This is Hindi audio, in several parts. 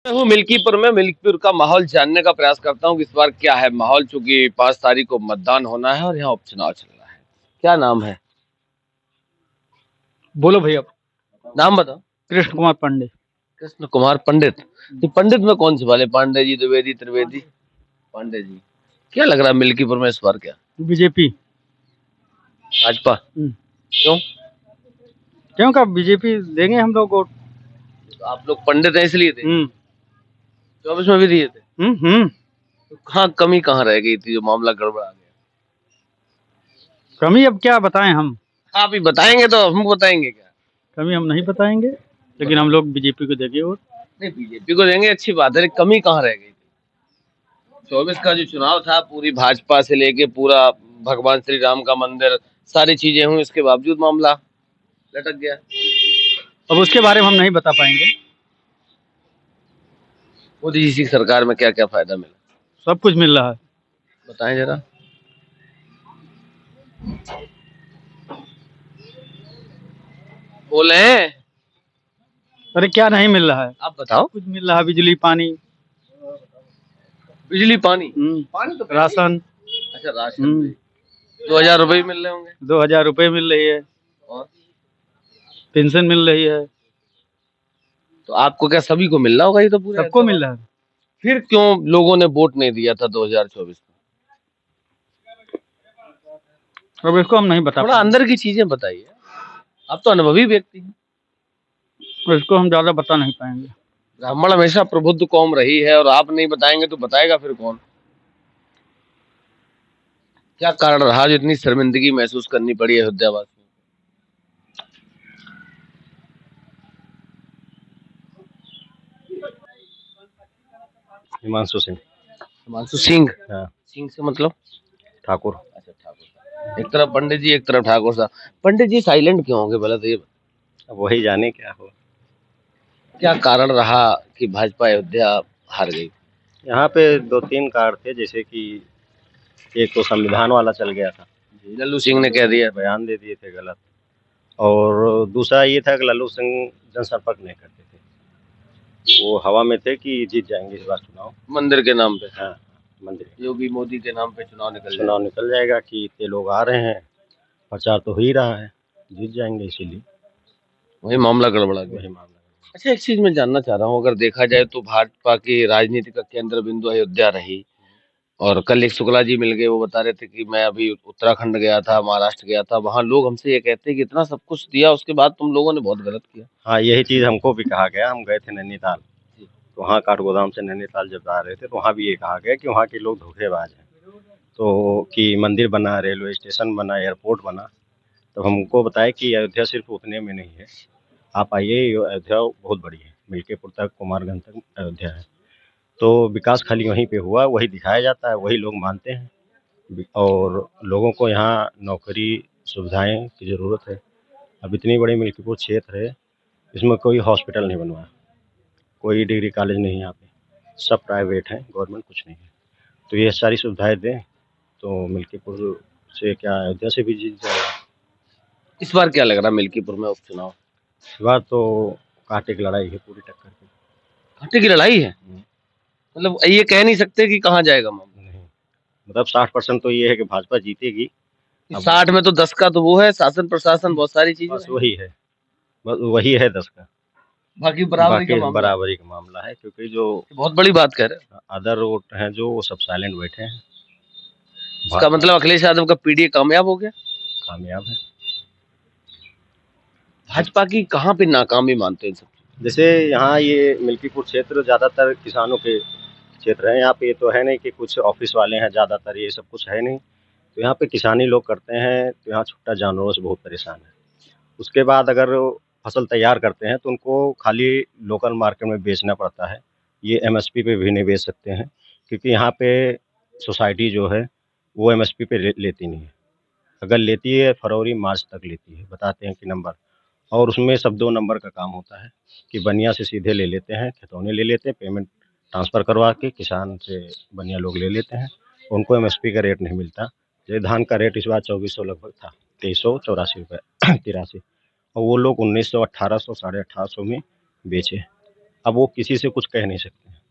मैं हूँ मिल्कीपुर में। मिल्कीपुर का माहौल जानने का प्रयास करता हूँ कि इस बार क्या है माहौल, चूंकि 5 तारीख को मतदान होना है और यहाँ उपचुनाव चल रहा है। क्या नाम है? बोलो भैया। नाम बताओ। कृष्ण कुमार पांडे। कृष्ण कुमार पंडित। ये पंडित में कौन से वाले? पांडे जी, द्विवेदी, त्रिवेदी? पांडे जी। क्या लग रहा है मिल्कीपुर में इस बार? क्या बीजेपी। भाजपा? क्यों? क्यों का बीजेपी देंगे हम लोग वोट। तो आप लोग पंडित हैं इसलिए थे? 24 में भी दिए थे? तो कहाँ कमी कहाँ रह गई थी जो मामला गड़बड़ा गया? कमी अब क्या बताएं हम। आप ही बताएंगे तो हम बताएंगे क्या? कमी हम नहीं बताएंगे, लेकिन हम लोग बीजेपी को देंगे वोट। नहीं, बीजेपी को देंगे, अच्छी बात है, लेकिन कमी कहाँ रह गई? 24 का जो चुनाव था पूरी भाजपा से लेके पूरा भगवान श्री राम का मंदिर, सारी चीजें हुई, इसके बावजूद मामला लटक गया। अब उसके बारे में हम नहीं बता पाएंगे। मोदी जी की सरकार में क्या क्या फायदा मिला? सब कुछ मिल रहा है। बताएं जरा। बोले। अरे क्या नहीं मिल रहा है? आप बताओ। कुछ मिल रहा है, बिजली पानी। बिजली पानी? पानी तो राशन। अच्छा, राशन भी। 2000 रुपये मिल रहे होंगे। 2000 रुपये मिल रही है। और पेंशन मिल रही है। तो आपको क्या सभी को मिल रहा होगा? ये तो पूरे सबको मिल रहा है। फिर क्यों लोगों ने वोट नहीं दिया था 2024 में? अब इसको हम नहीं बता थोड़ा पाएंगे। अंदर की चीजें बताइए, आप तो अनुभवी व्यक्ति हैं। इसको हम ज्यादा बता नहीं पाएंगे। ब्राह्मण हमेशा प्रबुद्ध कौम रही है, और आप नहीं बताएंगे तो बताएगा फिर कौन? क्या कारण रहा जो इतनी शर्मिंदगी महसूस करनी पड़ी अयोध्या वासियों को? हिमांशु सिंह। हिमांशु सिंह? हाँ। सिंह से मतलब? ठाकुर। अच्छा, ठाकुर। एक तरफ पंडित जी, एक तरफ ठाकुर साहब। पंडित जी साइलेंट क्यों होंगे भला? तो ये अब वही जाने क्या हो। क्या कारण रहा कि भाजपा अयोध्या हार गई? यहाँ पे 2-3 कारण थे, जैसे कि एक तो संविधान वाला चल गया था, लल्लू सिंह ने कह दिया। बयान दे दिए थे गलत। और दूसरा ये था कि लल्लू सिंह जनसंपर्क नहीं करते थे, वो हवा में थे कि जीत जाएंगे इस बार चुनाव। मंदिर के नाम पे? हाँ, मंदिर योगी मोदी के नाम पे चुनाव निकल जाएगा कि इतने लोग आ रहे हैं, प्रचार तो हो ही रहा है, जीत जाएंगे, इसीलिए वही मामला गड़बड़ा गया। वही मामला। अच्छा, एक चीज मैं जानना चाह रहा हूँ, अगर देखा जाए तो भाजपा की राजनीति का केंद्र बिंदु अयोध्या रही, और कल एक शुक्ला जी मिल गए, वो बता रहे थे कि मैं अभी उत्तराखंड गया था, महाराष्ट्र गया था, वहां लोग हमसे ये कहते हैं कि इतना सब कुछ दिया, उसके बाद तुम लोगों ने बहुत गलत किया। हाँ, यही चीज़ हमको भी कहा गया। हम गए थे नैनीताल, तो वहाँ काठगोदाम से नैनीताल जब जा रहे थे तो वहाँ भी ये कहा गया कि वहाँ के लोग धोखेबाज हैं। तो कि मंदिर बना, रेलवे स्टेशन बना, एयरपोर्ट बना, तो हमको बताया कि अयोध्या सिर्फ उतने में नहीं है, आप आइए, ये अयोध्या बहुत बड़ी है, मिल्कीपुर तक, कुमारगंज तक अयोध्या है। तो विकास खाली वहीं पे हुआ, वही दिखाया जाता है, वही लोग मानते हैं। और लोगों को यहाँ नौकरी सुविधाएं की ज़रूरत है। अब इतनी बड़ी मिल्कीपुर क्षेत्र है, इसमें कोई हॉस्पिटल नहीं बनवाया, कोई डिग्री कॉलेज नहीं है यहाँ पे, सब प्राइवेट हैं, गवर्नमेंट कुछ नहीं है। तो ये सारी सुविधाएं दें तो मिल्कीपुर से क्या अयोध्या से भी जीत जाएगा। इस बार क्या लग रहा है मिल्कीपुर में उपचुनाव? इस बार तो कांटे की लड़ाई है, पूरी टक्कर की। घाटे की लड़ाई है? मतलब ये कह नहीं सकते कि कहाँ जाएगा मामला? नहीं, मतलब 60% तो ये है कि भाजपा जीतेगी। 60 में तो 10 का तो वो है, शासन प्रशासन बहुत सारी चीजें बस हैं। वही है, बस वही है 10 का। बाकी बराबरी का बाकी मामला है। बराबरी का मामला है, क्योंकि जो बहुत बड़ी बात कह रहे हैं। अदर वोट हैं जो, वो सब साइलेंट बैठे हैं। इसका मतलब अखिलेश यादव का पीडीए कामयाब हो गया? कामयाब है। भाजपा की कहाँ पे नाकामी मानते हैं सब? जैसे यहाँ ये मिल्कीपुर क्षेत्र ज़्यादातर किसानों के क्षेत्र है, यहाँ पे ये तो है नहीं कि कुछ ऑफिस वाले हैं, ज़्यादातर ये सब कुछ है नहीं। तो यहाँ पे किसानी लोग करते हैं, तो यहाँ छुट्टा जानवरों से बहुत परेशान है। उसके बाद अगर फसल तैयार करते हैं तो उनको खाली लोकल मार्केट में बेचना पड़ता है, ये एमएसपी पे भी नहीं बेच सकते हैं, क्योंकि यहाँ पे सोसाइटी जो है वो एमएसपी पे लेती नहीं है। अगर लेती है फरवरी मार्च तक लेती है, बताते हैं कि नंबर, और उसमें सब 2 नंबर का काम होता है कि बनिया से सीधे ले लेते हैं, खितौनी ले लेते हैं, पेमेंट ट्रांसफ़र करवा के किसान से बनिया लोग ले लेते हैं, उनको एमएसपी का रेट नहीं मिलता। जैसे धान का रेट इस बार 2400 लगभग था, 2384 रुपये 83, और वो लोग 1900, 1800, 1850 में बेचे। अब वो किसी से कुछ कह नहीं सकते हैं,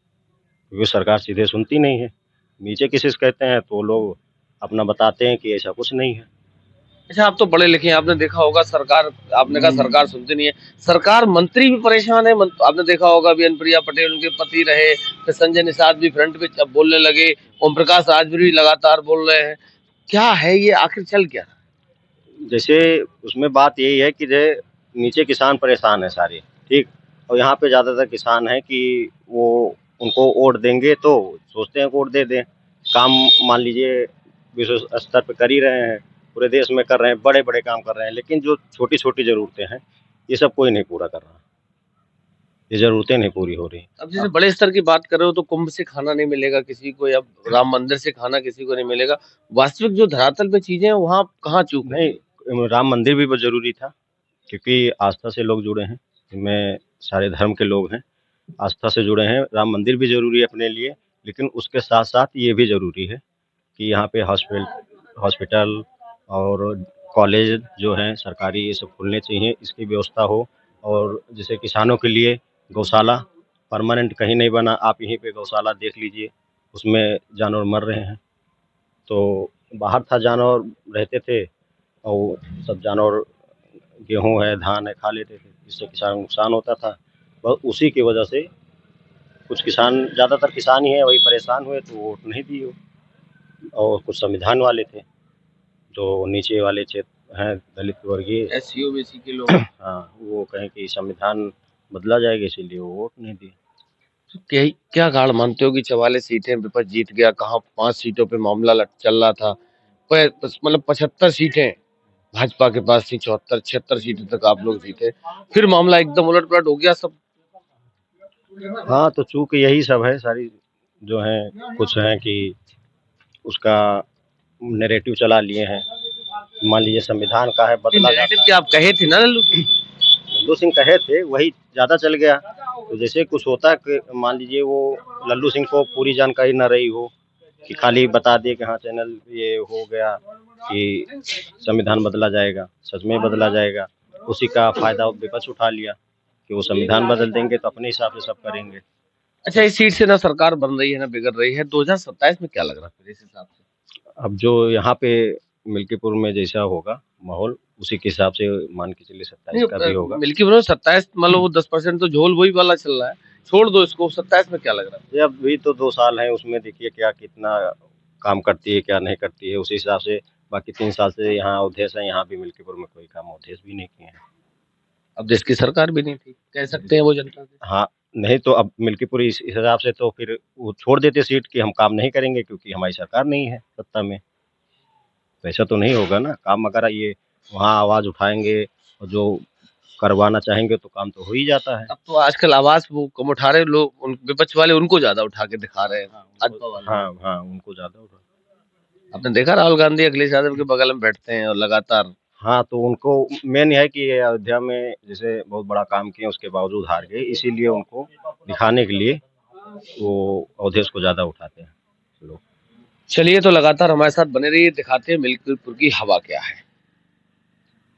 क्योंकि सरकार सीधे सुनती नहीं है। नीचे किसी से कहते हैं तो लोग अपना बताते हैं कि ऐसा कुछ नहीं है। अच्छा, आप तो पढ़े लिखे हैं, आपने देखा होगा सरकार, आपने कहा सरकार सुनती नहीं है, सरकार मंत्री भी परेशान है। आपने देखा होगा अभी अनुप्रिया पटेल उनके पति रहे, फिर संजय निषाद भी फ्रंट पे अब बोलने लगे, ओम प्रकाश राज भी लगातार बोल रहे हैं। क्या है ये, आखिर चल क्या रहा जैसे उसमें बात यही है कि जो नीचे किसान परेशान है सारे, ठीक, और यहाँ पे ज़्यादातर किसान है कि वो उनको वोट देंगे तो सोचते हैं कि वोट दे दें। काम मान लीजिए विश्व स्तर पे कर ही रहे हैं, पूरे देश में कर रहे हैं, बड़े बड़े काम कर रहे हैं, लेकिन जो छोटी छोटी ज़रूरतें हैं ये सब कोई नहीं पूरा कर रहा, ये ज़रूरतें नहीं पूरी हो रही। है? अब जैसे बड़े स्तर की बात कर रहे हो तो कुंभ से खाना नहीं मिलेगा किसी को, या राम मंदिर से खाना किसी को नहीं मिलेगा। वास्तविक जो धरातल पे चीजें हैं वहाँ कहाँ चूक है? नहीं, राम मंदिर भी बहुत ज़रूरी था, क्योंकि आस्था से लोग जुड़े हैं, इनमें सारे धर्म के लोग हैं, आस्था से जुड़े हैं। राम मंदिर भी ज़रूरी है अपने लिए, लेकिन उसके साथ साथ ये भी ज़रूरी है कि यहाँ पे हॉस्पिटल और कॉलेज जो हैं सरकारी, ये सब खुलने चाहिए, इसकी व्यवस्था हो। और जैसे किसानों के लिए गौशाला परमानेंट कहीं नहीं बना, आप यहीं पे गौशाला देख लीजिए, उसमें जानवर मर रहे हैं। तो बाहर था जानवर रहते थे और सब जानवर गेहूँ है, धान है, खा लेते थे, जिससे किसान को नुकसान होता था। बस उसी की वजह से कुछ किसान, ज़्यादातर किसान ही हैं, वही परेशान हुए तो वोट नहीं दिए। और कुछ संविधान वाले थे, जो नीचे वाले क्षेत्र हैं, दलित वर्गीय, एससी ओबीसी के लोग। हाँ, वो कहें कि संविधान बदला जाएगा, इसीलिए वो वोट नहीं दिए। क्या क्या गाड़ मानते हो कि 44 सीटें विपक्ष जीत गया? कहाँ 5 सीटों पे मामला चल रहा था, मतलब 75 सीटें भाजपा के पास थी, 74 76 सीटें तक आप लोग जीते, फिर मामला एकदम उलट पलट हो गया सब। हाँ, तो चूँकि यही सब है सारी, जो हैं कुछ हैं कि उसका नैरेटिव चला लिए हैं। मान लीजिए संविधान का है, बदला नैरेटिव जाता क्या है। आप कहे थे ना लल्लू सिंह? लल्लू सिंह कहे थे, वही ज़्यादा चल गया। तो जैसे कुछ होता है कि मान लीजिए वो लल्लू सिंह को पूरी जानकारी ना रही हो, कि खाली बता दिए कि हाँ चैनल ये हो गया कि संविधान बदला जाएगा, सच में बदला जाएगा, उसी का फ़ायदा विपक्ष उठा लिया कि वो संविधान बदल देंगे तो अपने हिसाब से सब करेंगे। अच्छा, इस सीट से ना सरकार बन रही है ना बिगड़ रही है, 2027 में क्या लग रहा है फिर इस हिसाब से? अब जो यहाँ पे मिल्कीपुर में जैसा होगा माहौल, उसी के हिसाब से मान के चलिए 27 का भी होगा। मिल्की ब्रो 27, मान लो वो 10% तो झोल वही वाला चल रहा है, छोड़ दो इसको, 27 में क्या लग रहा है? ये अभी तो 2 साल है, उसमें देखिए क्या कितना काम करती है, क्या नहीं करती है, उसी हिसाब से। बाकी 3 साल से यहाँ अवधेश है, यहाँ भी मिल्कीपुर में कोई काम अवधेश भी नहीं किए हैं। अब देश की सरकार भी नहीं थी, कह सकते हैं वो जनता से। हाँ, नहीं तो अब मिल्कीपुर इस हिसाब से तो फिर वो छोड़ देते सीट कि हम काम नहीं करेंगे, क्योंकि हमारी सरकार नहीं है सत्ता में। तो ऐसा तो नहीं होगा ना, काम अगर ये वहाँ आवाज़ उठाएँगे और जो करवाना चाहेंगे तो काम तो हो ही जाता है। अब तो आजकल आवाज वो कम उठा रहे लोग, विपक्ष वाले उनको ज्यादा उठा के दिखा रहे हैं, भाजपा वाले। हाँ, हाँ, उनको ज़्यादा उठा। आपने देखा राहुल गांधी अखिलेश यादव के बगल में बैठते हैं और लगातार। हाँ, तो उनको मेन ये है कि ये अयोध्या में जैसे बहुत बड़ा काम किए, उसके बावजूद हार गए, इसीलिए उनको दिखाने के लिए वो अवधेश को ज़्यादा उठाते हैं लोग। चलिए, तो लगातार हमारे साथ बने रहिए, दिखाते हैं मिल्कीपुर की हवा क्या है।